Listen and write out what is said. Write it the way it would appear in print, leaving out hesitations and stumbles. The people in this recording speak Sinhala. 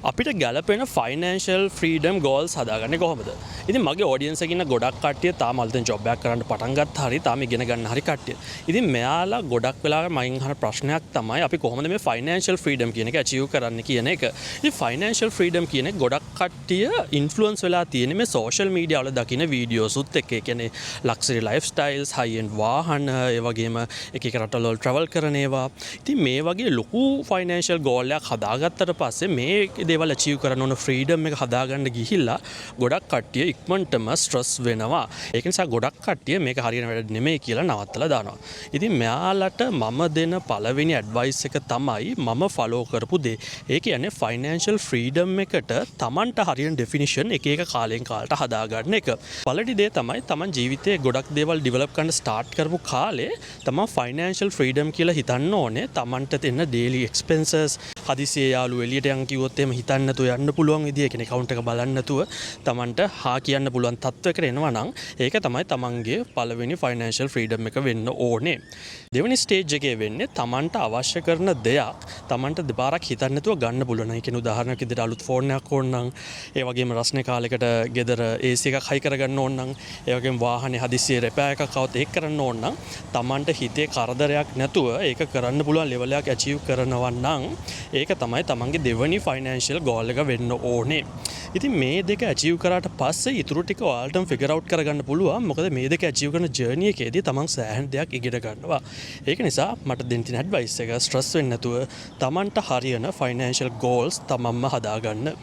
අපිට ගැලපෙන ෆයිනෑන්ෂල් ෆ්‍රීඩම් ගෝල්ස් හදාගන්නේ කොහොමද? ඉතින් මගේ ඔඩියන්ස් එකේ ඉන්න ගොඩක් කට්ටිය තාම අලුතෙන් ජොබ් එකක් කරන්න පටන් ගත්ත හරි තාම ඉගෙන ගන්න හරි කට්ටිය. ඉතින් මෙයාලා ගොඩක් වෙලාවට මයින් අහන ප්‍රශ්නයක් තමයි අපි කොහොමද මේ ෆයිනෑන්ෂල් ෆ්‍රීඩම් කියන එක අචීව් කරන්න කියන එක. ඉතින් ෆයිනෑන්ෂල් ෆ්‍රීඩම් කියන එක ගොඩක් කට්ටිය ඉන්ෆ්ලුවන්ස් වෙලා තියෙන මේ සෝෂල් මීඩියා වල දකින වීඩියෝස් උත් එක්ක. ඒ කියන්නේ ලක්සරි ලයිෆ් ස්ටයිල්ස්, හයි එන්ඩ් වාහන, ඒ වගේම එක එක රටවල් වල ට්‍රැවල් කරන ඒවා. ඉතින් මේ වගේ ලොකු ෆයිනෑන්ෂල් ගෝල් එකක් හදාගත්තට පස්සේ මේ දේවල් අචීව් කරන්න ඕන ෆ්‍රීඩම් එක හදාගන්න ගිහිල්ලා ගොඩක් කට්ටිය ඉක්මනටම ස්ට්‍රෙස් වෙනවා. ඒක නිසා ගොඩක් කට්ටිය මේක හරියන වැඩ නෙමෙයි කියලා නවත්තලා දානවා. ඉතින් මෙයාලට මම දෙන පළවෙනි ඇඩ්වයිස් එක තමයි මම ෆලෝ කරපු දේ. ඒ කියන්නේ ෆයිනෑන්ෂල් ෆ්‍රීඩම් එකට Tamanට හරියන ඩෙෆිනිෂන් එක එක කාලෙන් කාලට හදාගන්න එක. පළවෙනි දේ තමයි Taman ජීවිතේ ගොඩක් දේවල් ඩෙවලොප් කරන්න ස්ටාර්ට් කරපු කාලේ Taman ෆයිනෑන්ෂල් ෆ්‍රීඩම් කියලා හිතන්න ඕනේ. Tamanට තියෙන ඩේලි එක්ස්පෙන්සස්, හදිසියේ යාළුවෝ එළියට යන් කිව්වොත් එහෙම හිතන්න නැතුව යන්න පුළුවන් විදිය, කියන්නේ account එක බලන්න නැතුව Tamanට හා කියන්න පුළුවන් තත්වයකට එනවා නම් ඒක තමයි Tamanගේ පළවෙනි financial freedom එක වෙන්න ඕනේ. දෙවෙනි stage එකේ වෙන්නේ Tamanට අවශ්‍ය කරන දෙයක් Tamanට දෙපාරක් හිතන්න නැතුව ගන්න පුළුවන්. ඒ කියන්නේ උදාහරණයක් විදිහට අලුත් ෆෝන් එකක් ඕන නම්, ඒ වගේම රස්නේ කාලයකට ගෙදර AC එකක් හයි කරගන්න ඕන නම්, ඒ වගේම වාහනේ හදිස්සියේ repair එකක් આવත් ඒක කරන්න ඕන නම් Tamanට හිතේ කරදරයක් නැතුව ඒක කරන්න පුළුවන් level එකක් achieve කරනවා නම් ඒක තමයි Tamanගේ දෙවෙනි financial goal එක වෙන්න ඕනේ. ඉතින් මේ දෙක achieve කරාට පස්සේ ඊටු ටික ඔයාලටම figure out කරගන්න පුළුවන්. මොකද මේ දෙක achieve කරන journey එකේදී තමන් සෑහෙන දෙයක් ඉගෙන ගන්නවා. ඒක නිසා මට දෙන්න තියෙන advice එක stress වෙන්නේ නැතුව තමන්ට හරියන financial goals තමන්ම හදාගන්න.